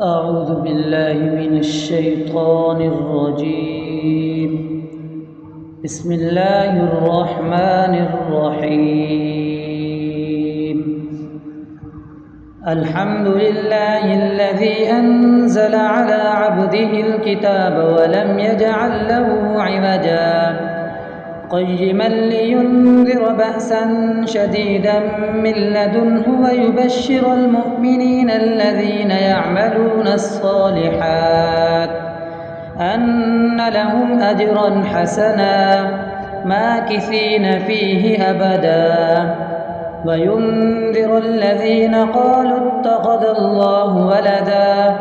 أعوذ بالله من الشيطان الرجيم. بسم الله الرحمن الرحيم. الحمد لله الذي أنزل على عبده الكتاب ولم يجعل له عوجا قيما لينذر بأسا شديدا من لدنه ويبشر المؤمنين الذين يعملون الصالحات أن لهم أجرا حسنا ماكثين فيه أبدا وينذر الذين قالوا اتخذ الله ولدا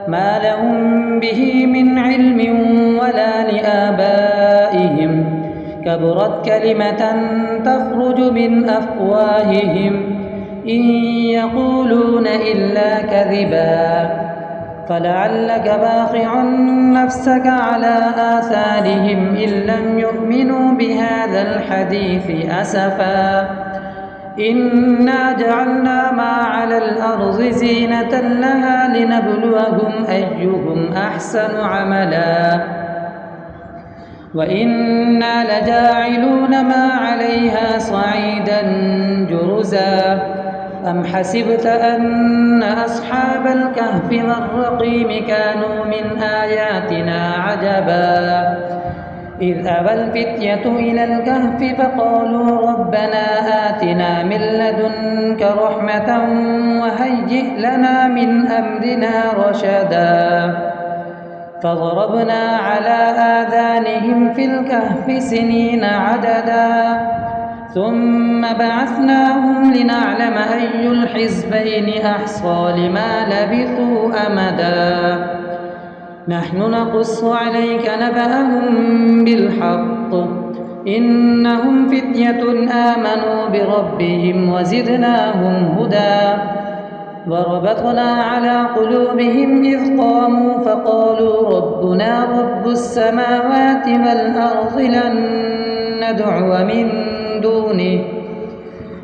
ما لهم به من علم ولا لآبائهم كبرت كلمة تخرج من أفواههم إن يقولون إلا كذبا فلعلك باخع نفسك على آثارهم إن لم يؤمنوا بهذا الحديث أسفا إنا جعلنا ما على الأرض زينة لها لنبلوهم أيهم أحسن عملا وإنا لجاعلون ما عليها صعيدا جرزا أم حسبت أن أصحاب الكهف والرقيم كانوا من آياتنا عجبا إذ أبى الفتية إلى الكهف فقالوا ربنا آتنا من لدنك رحمة وهيئ لنا من أمرنا رشدا فضربنا على آذانهم في الكهف سنين عددا ثم بعثناهم لنعلم أي الحزبين أحصى لما لبثوا أمدا نحن نقص عليك نبأهم بالحق إنهم فتية آمنوا بربهم وزدناهم هدى وربطنا على قلوبهم إذ قاموا فقالوا ربنا رب السماوات والأرض لن ندعو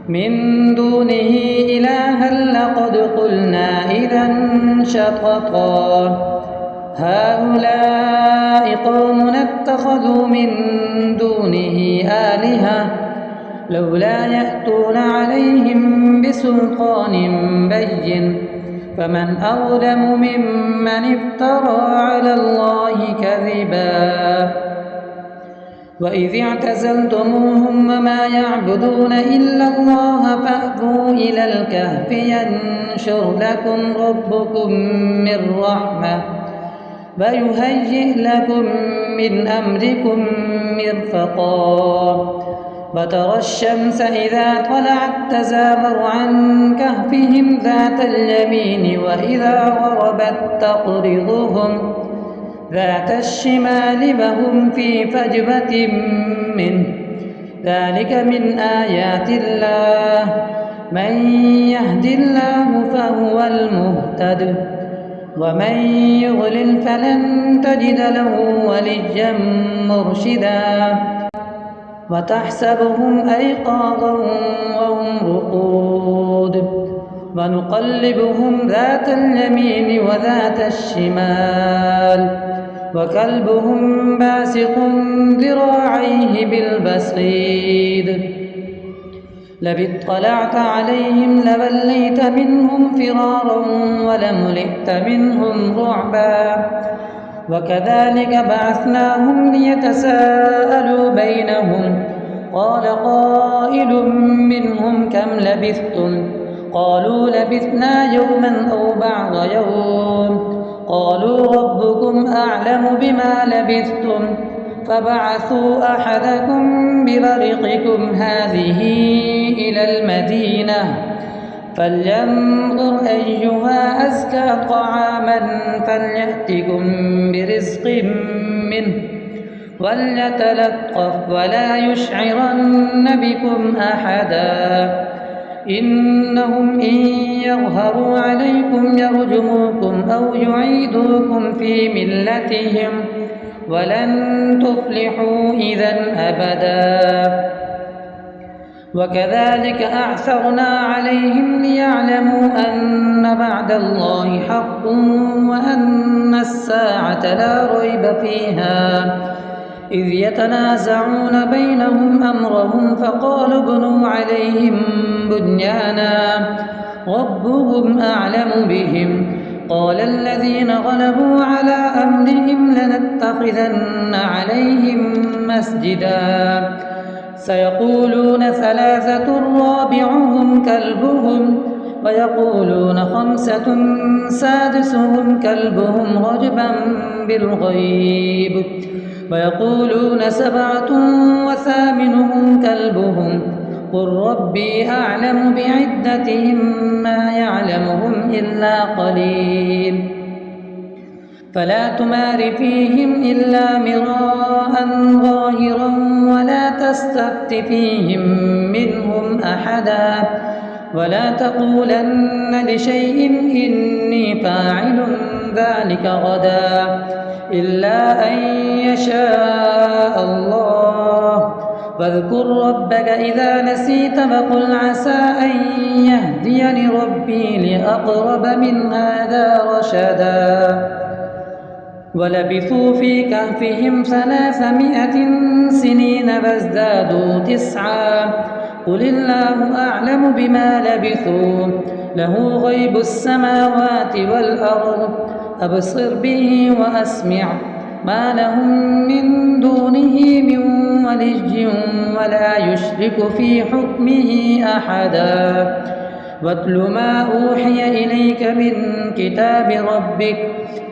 من دونه إلها لقد قلنا إذا شططا هؤلاء قوم اتخذوا من دونه آلهة لولا يأتون عليهم بسلطان بين فمن أظلم ممن افترى على الله كذبا وإذ اعتزلتموهم وما يعبدون إلا الله فأتوا إلى الكهف ينشر لكم ربكم من رحمة ويهيئ لكم من أمركم مرفقا وترى الشمس إذا طلعت تزاور عن كهفهم ذات اليمين وإذا غربت تقرضهم ذات الشمال وهم في فجوة منه ذلك من آيات الله من يهد الله فهو المهتد ومن يضلل فلن تجد له وليا مرشدا وتحسبهم أيقاظا وهم رقود ونقلبهم ذات اليمين وذات الشمال وكلبهم باسط ذراعيه بالبصيد لو اطلعت عليهم لوليت منهم فرارا ولملئت منهم رعبا وكذلك بعثناهم ليتساءلوا بينهم قال قائل منهم كم لبثتم قالوا لبثنا يوما أو بعض يوم قالوا ربكم أعلم بما لبثتم فبعثوا أحدكم بورقكم هذه إلى المدينة فلينظر أيها أزكى طعاما فليأتكم برزق منه وليتلطف ولا يشعرن بكم أحدا إنهم إن يظهروا عليكم يرجموكم أو يعيدوكم في ملتهم ولن تفلحوا إذا أبدا وكذلك أعثرنا عليهم ليعلموا أن بعد الله حق الساعة لا ريب فيها إذ يتنازعون بينهم أمرهم فقالوا ابنوا عليهم بنيانا ربهم أعلم بهم قال الذين غلبوا على أمرهم لنتخذن عليهم مسجدا سيقولون ثلاثة رابعهم كلبهم ويقولون خمسة سادسهم كلبهم رجبا بالغيب ويقولون سبعة وثامنهم كلبهم قل ربي أعلم بعدتهم ما يعلمهم إلا قليل فلا تمار فيهم إلا مراء ظاهرا ولا تستفت فيهم منهم أحدا ولا تقولن لشيء إني فاعل ذلك غدا إلا أن يشاء الله واذكر ربك إذا نسيت فقل عسى أن يهديني ربي لأقرب من هذا رشدا ولبثوا في كهفهم 300 سنين فازدادوا 9 قل الله أعلم بما لبثوا له غيب السماوات والأرض أبصر به وأسمع ما لهم من دونه من ولي ولا يشرك في حكمه أحدا واتل ما أوحي إليك من كتاب ربك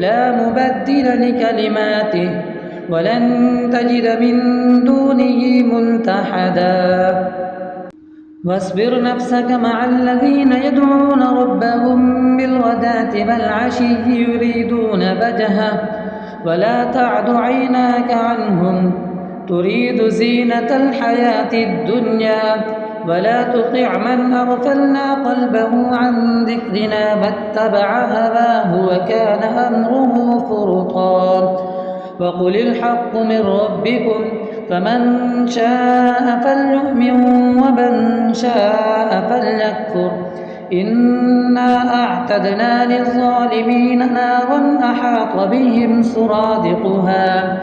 لا مبدل لكلماته ولن تجد من دونه ملتحدا واصبر نفسك مع الذين يدعون ربهم بالغداة والعشي يريدون وجهه ولا تعد عيناك عنهم تريد زينة الحياة الدنيا ولا تطع من أغفلنا قلبه عن ذكرنا واتبع هواه وكان أمره فرطا وقل الحق من ربكم فمن شاء فليؤمن ومن شاء فليكفر إنا أعتدنا للظالمين نارا أحاط بهم سرادقها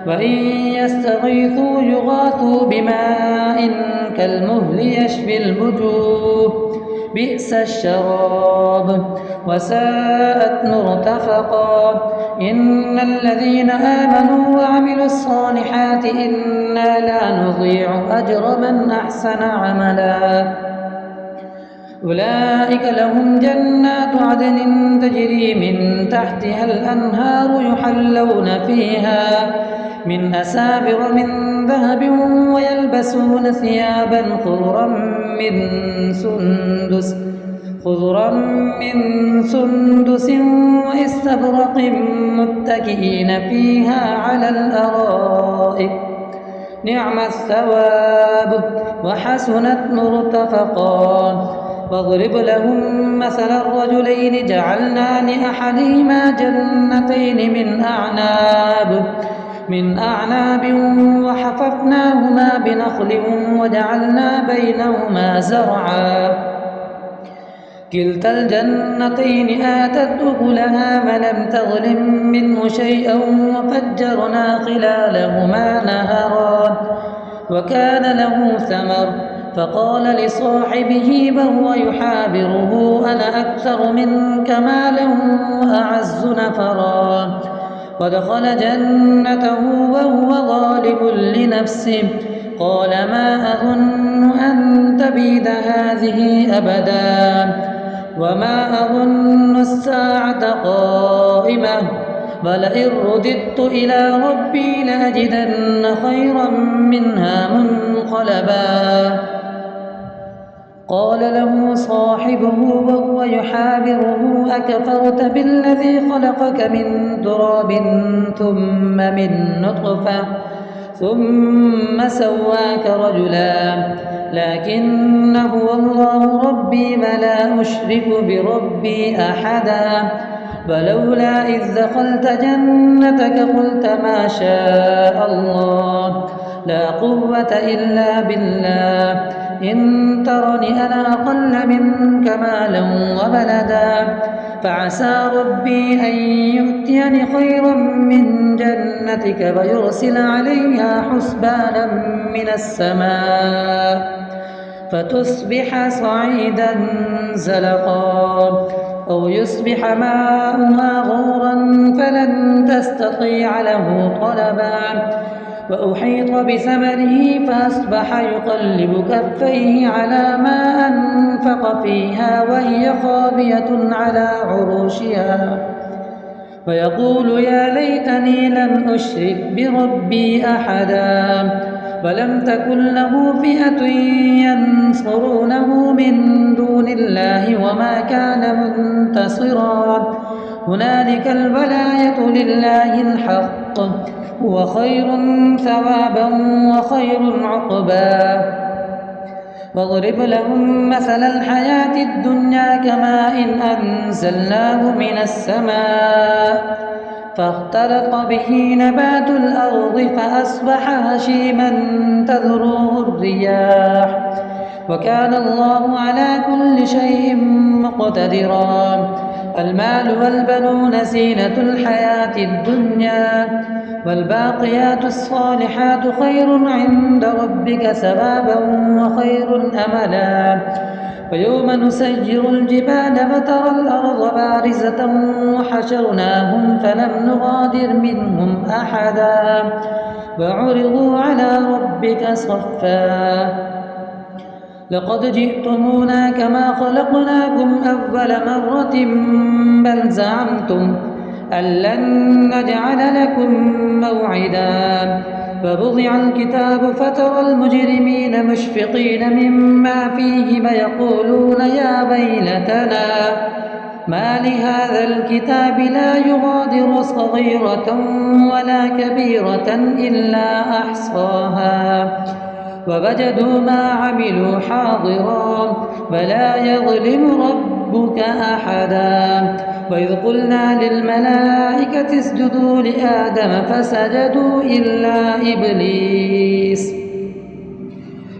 وإن يستغيثوا يغاثوا بماء كالمهل يشفي الوجوه بئس الشراب وساءت مرتفقا إن الذين آمنوا وعملوا الصالحات إنا لا نضيع أجر من أحسن عملا أولئك لهم جنات عدن تجري من تحتها الأنهار يحلون فيها من أسابر من ذهب ويلبسون ثيابا خضرا من سندس واستبرق متكئين فيها على الأرائك نعم الثواب وحسنت مرتفقا واضرب لهم مثل الرجلين جعلنا لأحدهما جنتين من أعناب وحففناهما بنخل وجعلنا بينهما زرعا كلتا الجنتين آتت أكلها فلم تظلم منه شيئا وفجرنا خلالهما نهرا وكان له ثمر فقال لصاحبه وهو يحاوره أنا أكثر منك مالا وأعز نفرا ودخل جنته وهو ظالم لنفسه قال ما أظن أن تبيد هذه أبدا وما أظن الساعة قائمة ولئن رددت إلى ربي لأجدن خيرا منها منقلبا قال له صاحبه وهو يحاوره أكفرت بالذي خلقك من تراب ثم من نطفة ثم سواك رجلا لكن هو الله ربي ولا أشرك بربي أحدا ولولا إذ دخلت جنتك قلت ما شاء الله لا قوة إلا بالله إن ترني أنا أقل منك مالا وبلدا فعسى ربي أن يؤتي يؤتين خيرا من جنتك فيرسل عليها حسبانا من السماء فتصبح صعيدا زلقا، أو يصبح ماؤها غورا فلن تستطيع له طلبا، وأحيط بثمره فأصبح يقلب كفيه على ما أنفق فيها وهي خاوية على عروشها ويقول يا ليتني لم أشرك بربي أحدا، ولم تكن له فئة ينصرونه من دون الله وما كان منتصرا. هنالك الولاية لله الحق، هو خير ثوابا وخير عقبا. واضرب لهم مثل الحياة الدنيا كماء أنزلناه من السماء فاختلط به نبات الأرض فأصبح هشيما تذروه الرياح، وكان الله على كل شيء مقتدرا. المال والبنون زينة الحياة الدنيا، والباقيات الصالحات خير عند ربك ثوابا وخير أملا. ويوم نسير الجبال فترى الأرض بارزة وحشرناهم فلم نغادر منهم أحدا وعرضوا على ربك صفا لقد جئتمونا كما خلقناكم أول مرة بل زعمتم أن لن نجعل لكم موعدا. فوضع الكتاب فترى المجرمين مشفقين مما فيه ويقولون يا ويلتنا ما لهذا الكتاب لا يغادر صغيرة ولا كبيرة إلا أحصاها ووجدوا ما عملوا حاضرا ولا يظلم ربك أحدا. وإذ قلنا للملائكة اسجدوا لآدم فسجدوا إلا إبليس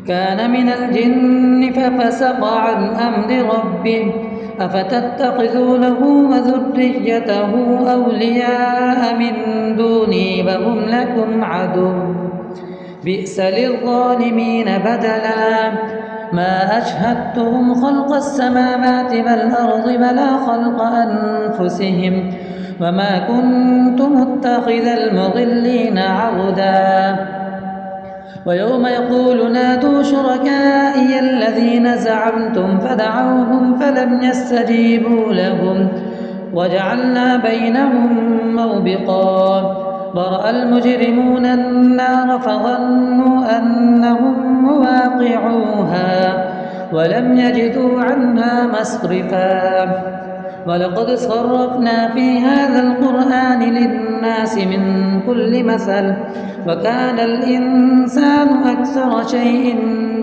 كان من الجن ففسق عن أمر ربه أفتتخذونه وذريته أولياء من دوني وهم لكم عدو بئس للظالمين بدلا. ما أشهدتهم خلق السماوات والأرض ولا خلق أنفسهم وما كنت متخذ المضلين عضدا. ويوم يقول نادوا شركائي الذين زعمتم فدعوهم فلم يستجيبوا لهم وجعلنا بينهم موبقا. ورأى المجرمون النار فظنوا أنهم مواقعوها ولم يجدوا عنها مصرفا. ولقد صرفنا في هذا القرآن للناس من كل مثل وكان الإنسان أكثر شيء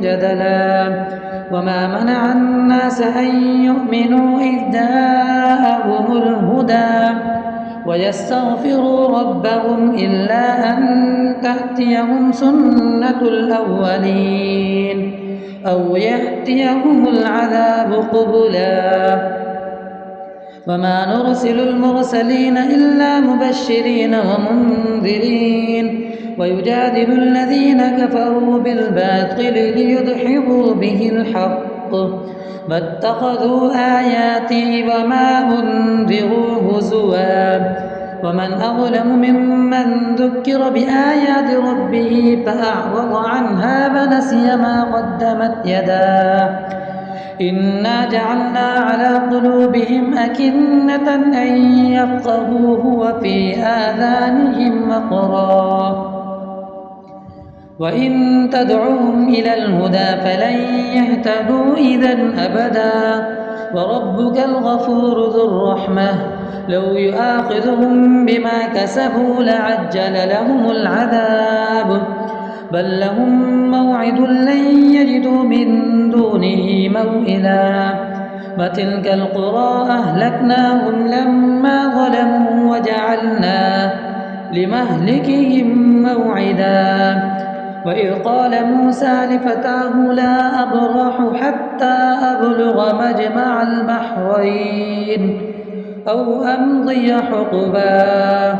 جدلا. وما منع الناس أن يؤمنوا إذ جاءهم الهدى ويستغفروا ربهم إلا أن تأتيهم سنة الأولين أو يأتيهم العذاب قبلا. وما نرسل المرسلين إلا مبشرين ومنذرين ويجادل الذين كفروا بالباطل ليدحضوا به الحق واتخذوا آياتي وما أنذروا هزوا. ومن أظلم ممن ذكر بآيات ربه فأعرض عنها ونسي ما قدمت يداه. إنا جعلنا على قلوبهم أكنة أن يفقهوه وفي آذانهم وقرا وإن تدعوهم إلى الهدى فلن يهتدوا إذا أبدا. وربك الغفور ذو الرحمة لو يؤاخذهم بما كسبوا لعجل لهم العذاب بل لهم موعد لن يجدوا من دونه موئلا. وتلك القرى أهلكناهم لما ظلموا وجعلنا لمهلكهم موعدا. وإذ قال موسى لفتاه لا أبرح حتى أبلغ مجمع البحرين أو أمضي حقبا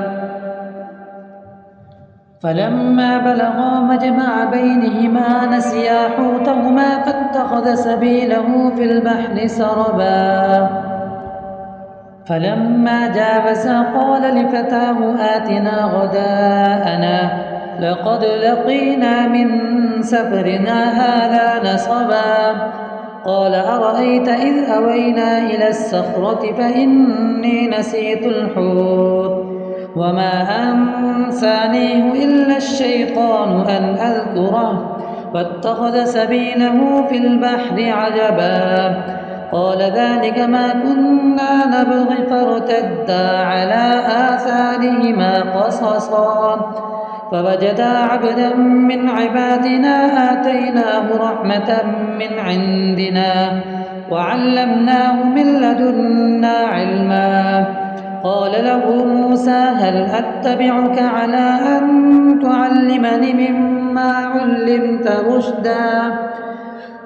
فلما بلغا مجمع بينهما نسيا حوتهما فاتخذ سبيله في البحر سربا فلما جاوزا قال لفتاه آتنا غداءنا لقد لقينا من سفرنا هذا نصبا قال أرأيت إذ أوينا إلى الصخرة فإني نسيت الحوت وما أنسانيه إلا الشيطان أن أذكره واتخذ سبيله في البحر عجبا قال ذلك ما كنا نبغي فارتدا على آثارهما قصصا فوجدا عبدا من عبادنا آتيناه رحمة من عندنا وعلمناه من لدنا علما قال له موسى هل أتبعك على أن تعلمني مما علمت رشدا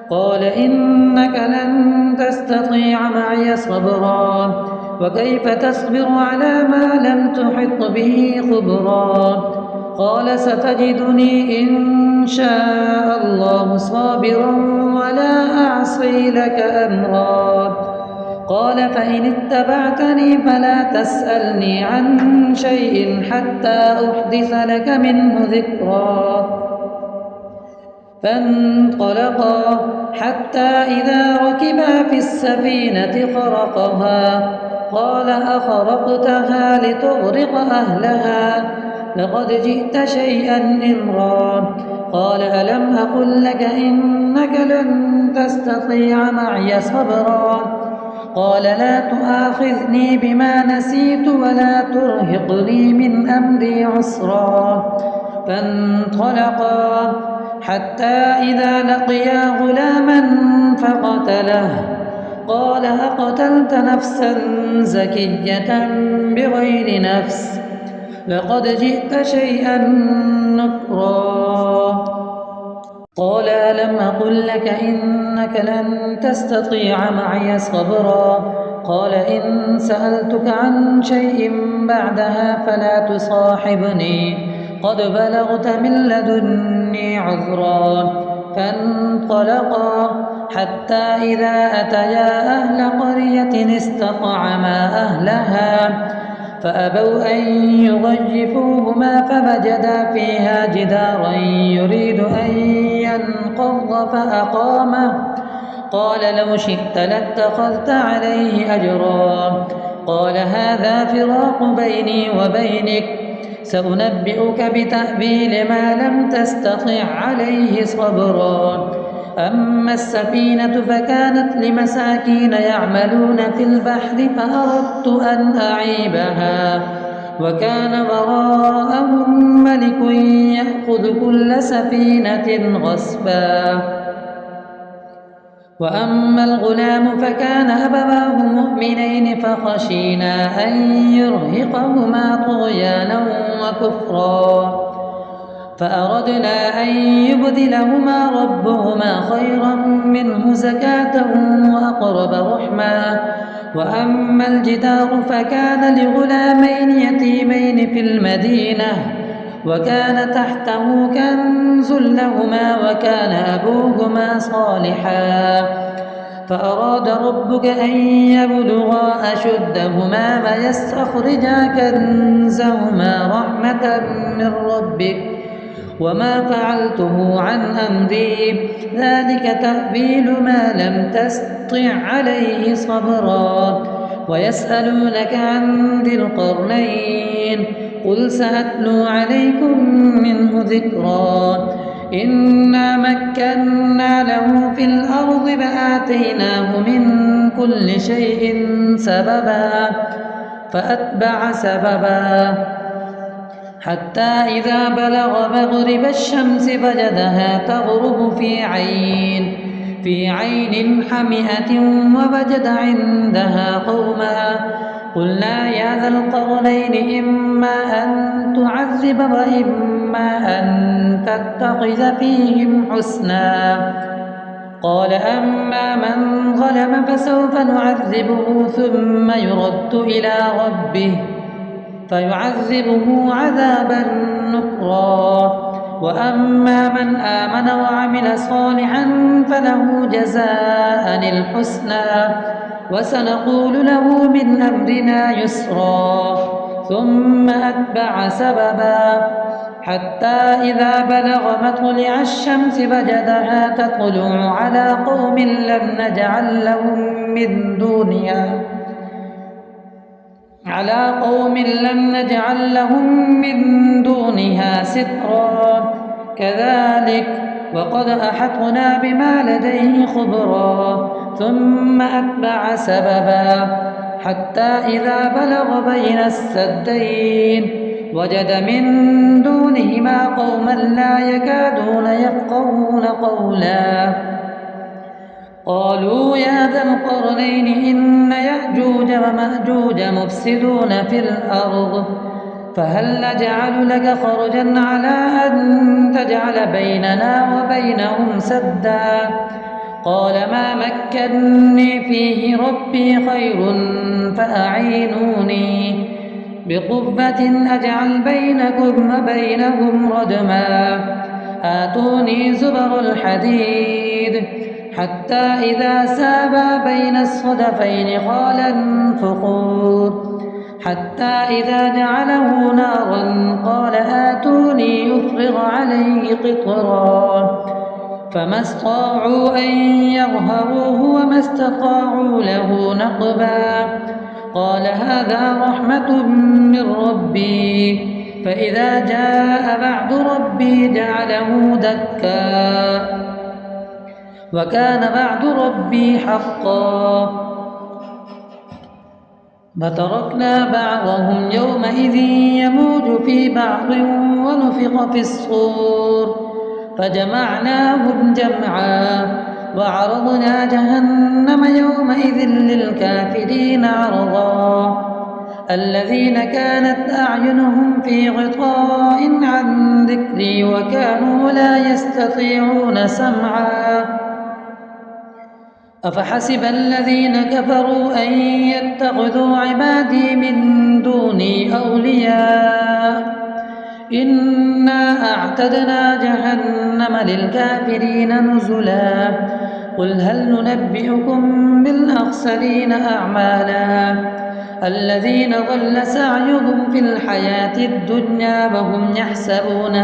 قال إنك لن تستطيع معي صبرا وكيف تصبر على ما لم تحط به خبرا قال ستجدني إن شاء الله صابرا ولا أعصي لك أمرا قال فإن اتبعتني فلا تسألني عن شيء حتى أحدث لك منه ذكرا فانطلقا حتى إذا ركبا في السفينة خرقها قال أخرقتها لتغرق أهلها لقد جئت شيئا إمرا قال ألم أقل لك إنك لن تستطيع معي صبرا قال لا تؤاخذني بما نسيت ولا ترهقني من أمري عسرا فانطلقا حتى إذا لقيا غلاما فقتله قال أقتلت نفسا زكية بغير نفس لقد جئت شيئا نكرا قال ألم أقل لك إنك لن تستطيع معي صبرا قال إن سألتك عن شيء بعدها فلا تصاحبني قد بلغت من لدني عذرا فانطلقا حتى إذا أتيا أهل قرية استطعما أهلها فأبوا أن يضيفوهما فوجدا فيها جدارا يريد أن ينقض فأقامه قال لو شئت لاتخذت عليه أجرا قال هذا فراق بيني وبينك سأنبئك بتأويل ما لم تستطع عليه صبرا أما السفينة فكانت لمساكين يعملون في البحر فأردت أن أعيبها وكان وراءهم ملك يأخذ كل سفينة غصبا وأما الغلام فكان أبواه مؤمنين فخشينا أن يرهقهما طغيانا وكفرا فأردنا أن يبدلهما ربهما خيرا منه زكاة وأقرب رحما وأما الجدار فكان لغلامين يتيمين في المدينة وكان تحته كنز لهما وكان أبوهما صالحا فأراد ربك أن يبلغا أشدهما ويستخرجا كنزهما رحمة من ربك وما فعلته عن أمري ذلك تأويل ما لم تستطع عليه صبرا ويسألونك عن ذي القرنين قل سأتلو عليكم منه ذكرا إنا مكنا له في الأرض فآتيناه من كل شيء سببا فأتبع سببا حتى إذا بلغ مغرب الشمس وجدها تغرب في عين حمئة ووجد عندها قوما قلنا يا ذا القرنين إما أن تعذب وإما أن تتخذ فيهم حسنا قال أما من ظلم فسوف نعذبه ثم يرد إلى ربه فيعذبه عذابا نكرا وأما من آمن وعمل صالحا فله جزاء الحسنى وسنقول له من أمرنا يسرا ثم أتبع سببا حتى إذا بلغ مطلع الشمس وجدها تطلع على قوم لم نجعل لهم من دونها سترا كذلك وقد أحطنا بما لديه خبرا ثم أتبع سببا حتى إذا بلغ بين السدين وجد من دونهما قوما لا يكادون يفقهون قولا قالوا يا ذا القرنين إن يأجوج ومأجوج مفسدون في الأرض فهل نجعل لك خرجا على أن تجعل بيننا وبينهم سدا قال ما مكني فيه ربي خير فأعينوني بقوة أجعل بينكم وبينهم ردما آتوني زبر الحديد حتى إذا سابا بين الصدفين قال انفخوا حتى إذا جعله نارا قال آتوني يفرغ عليه قطرا فما استطاعوا أن يظهروه وما استطاعوا له نقبا قال هذا رحمة من ربي فإذا جاء بعد ربي جعله دكا وكان بعد ربي حقا وتركنا بعضهم يومئذ يموج في بعض ونفخ في الصور فجمعناهم جمعا وعرضنا جهنم يومئذ للكافرين عرضا الذين كانت أعينهم في غطاء عن ذكري وكانوا لا يستطيعون سمعا أفحسب الذين كفروا أن يتخذوا عبادي من دوني أولياء إنا أعتدنا جهنم للكافرين نزلا قل هل ننبئكم بالأخسرين أعمالا الذين ضل سعيهم في الحياة الدنيا وهم يحسبون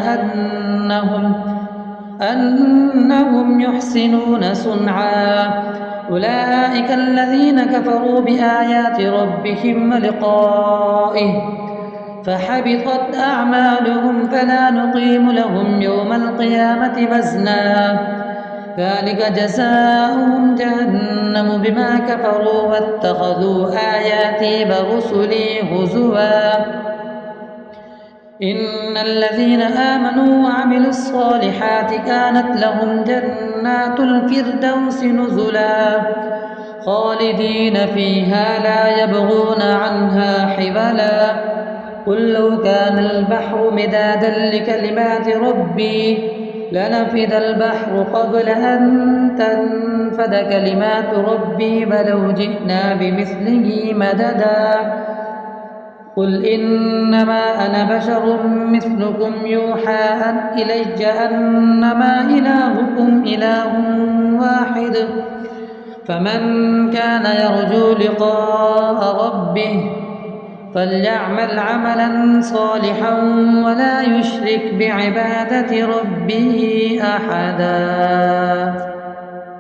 أنهم يحسنون صنعا أولئك الذين كفروا بآيات ربهم ولقائه فحبطت أعمالهم فلا نقيم لهم يوم القيامة وزنا ذلك جزاؤهم جهنم بما كفروا واتخذوا آياتي ورسلي هزوا إن الذين آمنوا وعملوا الصالحات كانت لهم جنات الفردوس نزلا خالدين فيها لا يبغون عنها حبلا قل لو كان البحر مدادا لكلمات ربي لنفد البحر قبل أن تنفد كلمات ربي ولو جئنا بمثله مددا قل إنما أنا بشر مثلكم يوحى إلي أنما إلهكم إله واحد فمن كان يرجو لقاء ربه فليعمل عملا صالحا ولا يشرك بعبادة ربه أحدا.